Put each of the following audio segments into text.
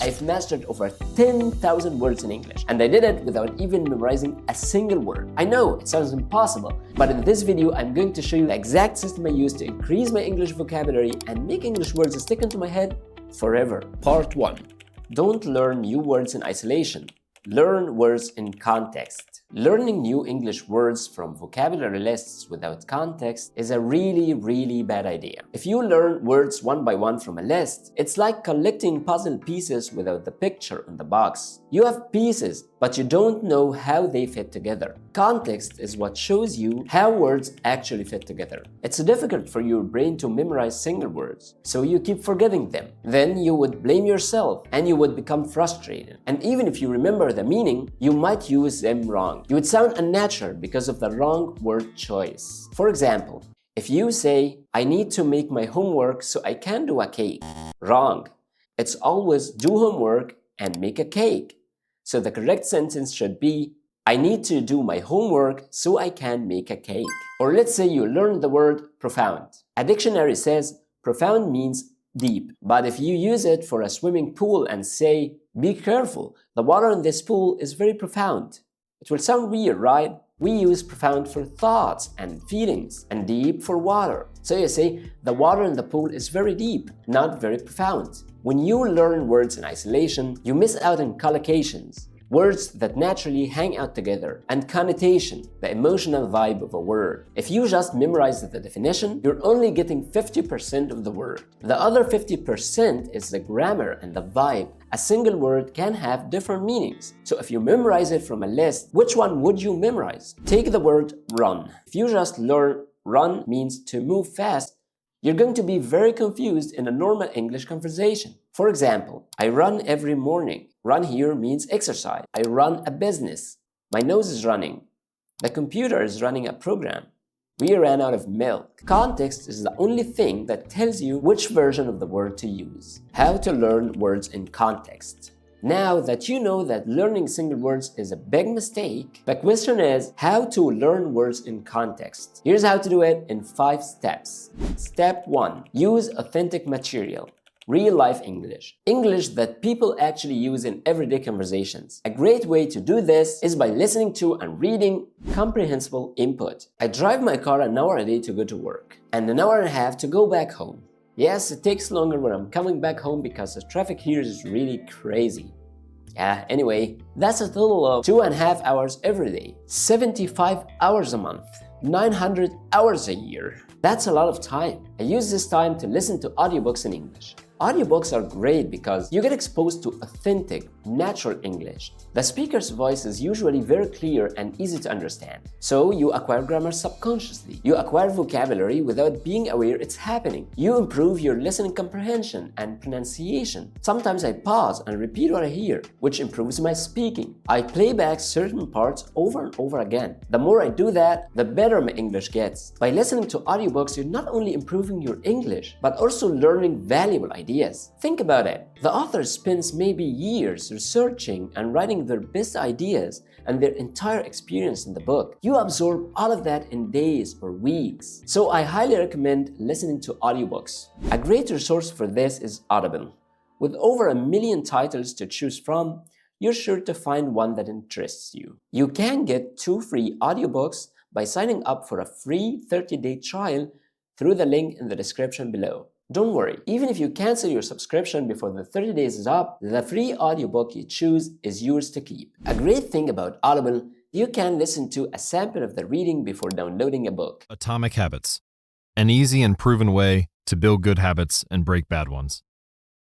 I've mastered over 10,000 words in English, and I did it without even memorizing a single word. I know it sounds impossible, but in this video, I'm going to show you the exact system I use to increase my English vocabulary and make English words stick into my head forever. Part 1. Don't learn new words in isolation. Learn words in context. Learning new English words from vocabulary lists without context is a really bad idea. If you learn words one by one from a list, it's like collecting puzzle pieces without the picture in the box. You have pieces, but you don't know how they fit together. Context is what shows you how words actually fit together. It's difficult for your brain to memorize single words, so you keep forgetting them. Then you would blame yourself and you would become frustrated. And even if you remember the meaning, you might use them wrong. You would sound unnatural because of the wrong word choice. For example, if you say, I need to make my homework so I can do a cake. Wrong. It's always do homework and make a cake. So the correct sentence should be, I need to do my homework so I can make a cake. Or let's say you learn the word profound. A dictionary says profound means deep. But if you use it for a swimming pool and say, be careful, the water in this pool is very profound. It will sound weird, right? We use profound for thoughts and feelings and deep for water. So you say, the water in the pool is very deep, not very profound. When you learn words in isolation, you miss out on collocations, words that naturally hang out together, and connotation, the emotional vibe of a word. If you just memorize the definition, you're only getting 50% of the word. The other 50% is the grammar and the vibe. A single word can have different meanings. So if you memorize it from a list, which one would you memorize? Take the word run. If you just learn run means to move fast, you're going to be very confused in a normal English conversation. For example, I run every morning. Run here means exercise. I run a business. My nose is running. The computer is running a program. We ran out of milk. Context is the only thing that tells you which version of the word to use. How to learn words in context. Now that you know that learning single words is a big mistake, the question is how to learn words in context. Here's how to do it in 5 steps. Step 1. Use authentic material. Real-life English. English that people actually use in everyday conversations. A great way to do this is by listening to and reading comprehensible input. I drive my car an hour a day to go to work and an hour and a half to go back home. Yes, it takes longer when I'm coming back home because the traffic here is really crazy. Anyway, that's a total of 2.5 hours every day, 75 hours a month, 900 hours a year. That's a lot of time. I use this time to listen to audiobooks in English. Audiobooks are great because you get exposed to authentic, natural English. The speaker's voice is usually very clear and easy to understand. So you acquire grammar subconsciously. You acquire vocabulary without being aware it's happening. You improve your listening comprehension and pronunciation. Sometimes I pause and repeat what I hear, which improves my speaking. I play back certain parts over and over again. The more I do that, the better my English gets. By listening to audiobooks, you're not only improving your English, but also learning valuable ideas. Think about it. The author spends maybe years researching and writing their best ideas and their entire experience in the book. You absorb all of that in days or weeks. So I highly recommend listening to audiobooks. A great resource for this is Audible. With over 1 million titles to choose from, you're sure to find one that interests you. You can get 2 free audiobooks by signing up for a free 30-day trial through the link in the description below. Don't worry, even if you cancel your subscription before the 30 days is up, the free audiobook you choose is yours to keep. A great thing about Audible, you can listen to a sample of the reading before downloading a book. Atomic Habits. An easy and proven way to build good habits and break bad ones.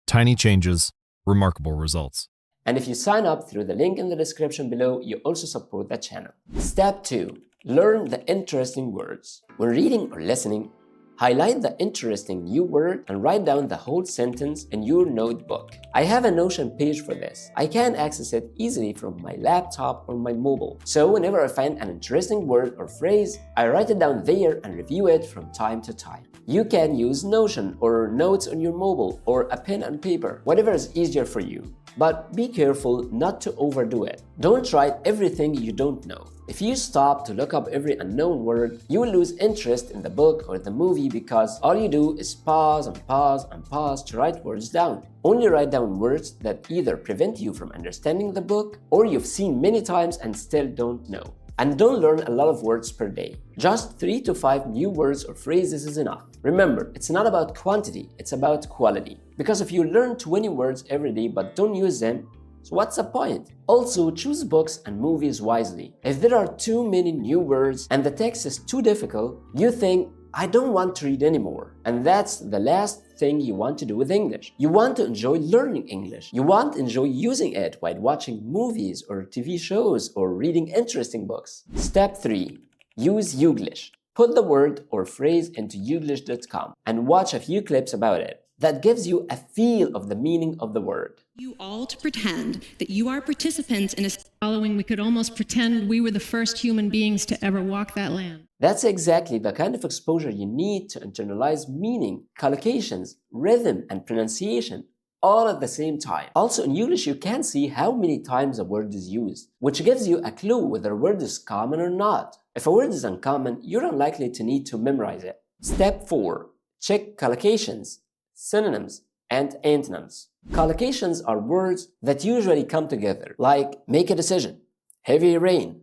Tiny changes, remarkable results. And if you sign up through the link in the description below, you also support the channel. Step 2. Learn the interesting words. When reading or listening, highlight the interesting new word and write down the whole sentence in your notebook. I have a Notion page for this. I can access it easily from my laptop or my mobile. So whenever I find an interesting word or phrase, I write it down there and review it from time to time. You can use Notion or notes on your mobile or a pen and paper, whatever is easier for you. But be careful not to overdo it. Don't write everything you don't know. If you stop to look up every unknown word, you will lose interest in the book or the movie because all you do is pause and pause and pause to write words down. Only write down words that either prevent you from understanding the book or you've seen many times and still don't know. And don't learn a lot of words per day. Just 3 to 5 new words or phrases is enough. Remember, it's not about quantity, it's about quality. Because if you learn 20 words every day but don't use them, so what's the point? Also, choose books and movies wisely. If there are too many new words and the text is too difficult, you think, I don't want to read anymore. And that's the last thing you want to do with English. You want to enjoy learning English. You want to enjoy using it while watching movies or TV shows or reading interesting books. Step 3. Use Youglish. Put the word or phrase into youglish.com and watch a few clips about it. That gives you a feel of the meaning of the word. You all to pretend that you are participants in a following. We could almost pretend we were the first human beings to ever walk that land. That's exactly the kind of exposure you need to internalize meaning, collocations, rhythm, and pronunciation all at the same time. Also, in Youglish, you can see how many times a word is used, which gives you a clue whether a word is common or not. If a word is uncommon, you're unlikely to need to memorize it. Step 4. Check collocations, synonyms, and antonyms. Collocations are words that usually come together, like make a decision, heavy rain.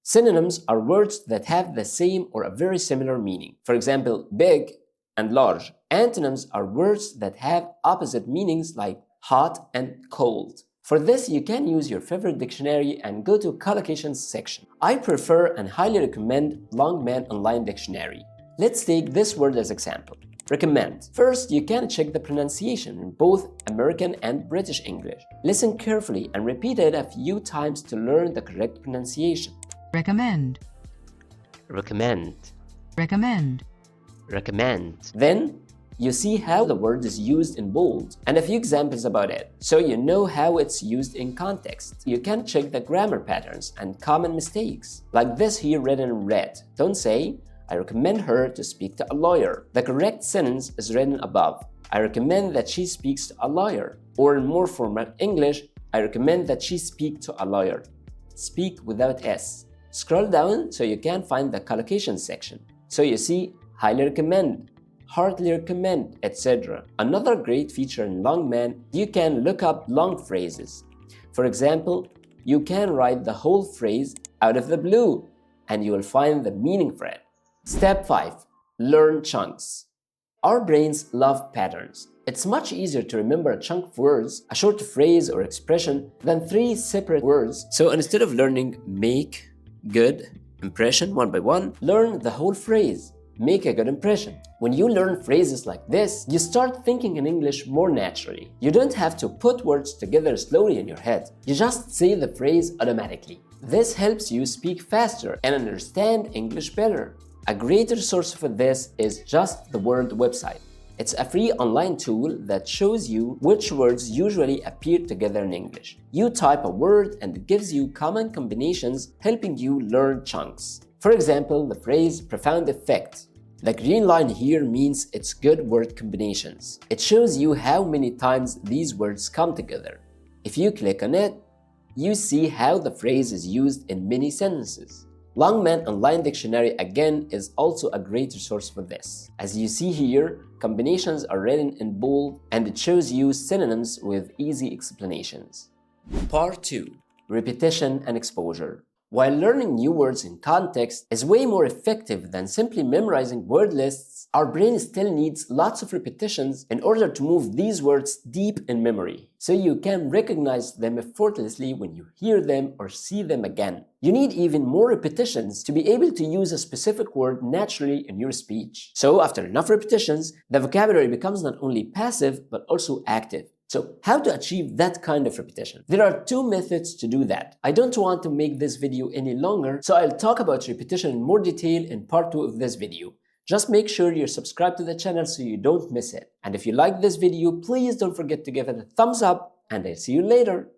Synonyms are words that have the same or a very similar meaning. For example, big and large. Antonyms are words that have opposite meanings like hot and cold. For this, you can use your favorite dictionary and go to Collocations section. I prefer and highly recommend Longman Online Dictionary. Let's take this word as example. Recommend. First, you can check the pronunciation in both American and British English. Listen carefully and repeat it a few times to learn the correct pronunciation. Recommend. Recommend. Recommend. Recommend. Then, you see how the word is used in bold and a few examples about it, so you know how it's used in context. You can check the grammar patterns and common mistakes. Like this here written in red. Don't say, I recommend her to speak to a lawyer. The correct sentence is written above. I recommend that she speaks to a lawyer. Or in more formal English, I recommend that she speak to a lawyer. Speak without S. Scroll down so you can find the collocations section. So you see, highly recommend, heartily recommend, etc. Another great feature in Longman, you can look up long phrases. For example, you can write the whole phrase out of the blue and you will find the meaning for it. Step 5. Learn chunks. Our brains love patterns. It's much easier to remember a chunk of words, a short phrase or expression, than 3 separate words. So instead of learning make good impression one by one, learn the whole phrase. Make a good impression. When you learn phrases like this, you start thinking in English more naturally. You don't have to put words together slowly in your head. You just say the phrase automatically. This helps you speak faster and understand English better. A great resource for this is Just the Word website. It's a free online tool that shows you which words usually appear together in English. You type a word and it gives you common combinations, helping you learn chunks. For example, the phrase profound effect. The green line here means it's good word combinations. It shows you how many times these words come together. If you click on it, you see how the phrase is used in many sentences. Longman Online Dictionary again is also a great resource for this. As you see here, combinations are written in bold and it shows you synonyms with easy explanations. Part 2. Repetition and exposure. While learning new words in context is way more effective than simply memorizing word lists, our brain still needs lots of repetitions in order to move these words deep in memory, so you can recognize them effortlessly when you hear them or see them again. You need even more repetitions to be able to use a specific word naturally in your speech. So after enough repetitions, the vocabulary becomes not only passive but also active. So how to achieve that kind of repetition? There are 2 methods to do that. I don't want to make this video any longer, so I'll talk about repetition in more detail in part 2 of this video. Just make sure you're subscribed to the channel so you don't miss it. And if you like this video, please don't forget to give it a thumbs up, and I'll see you later.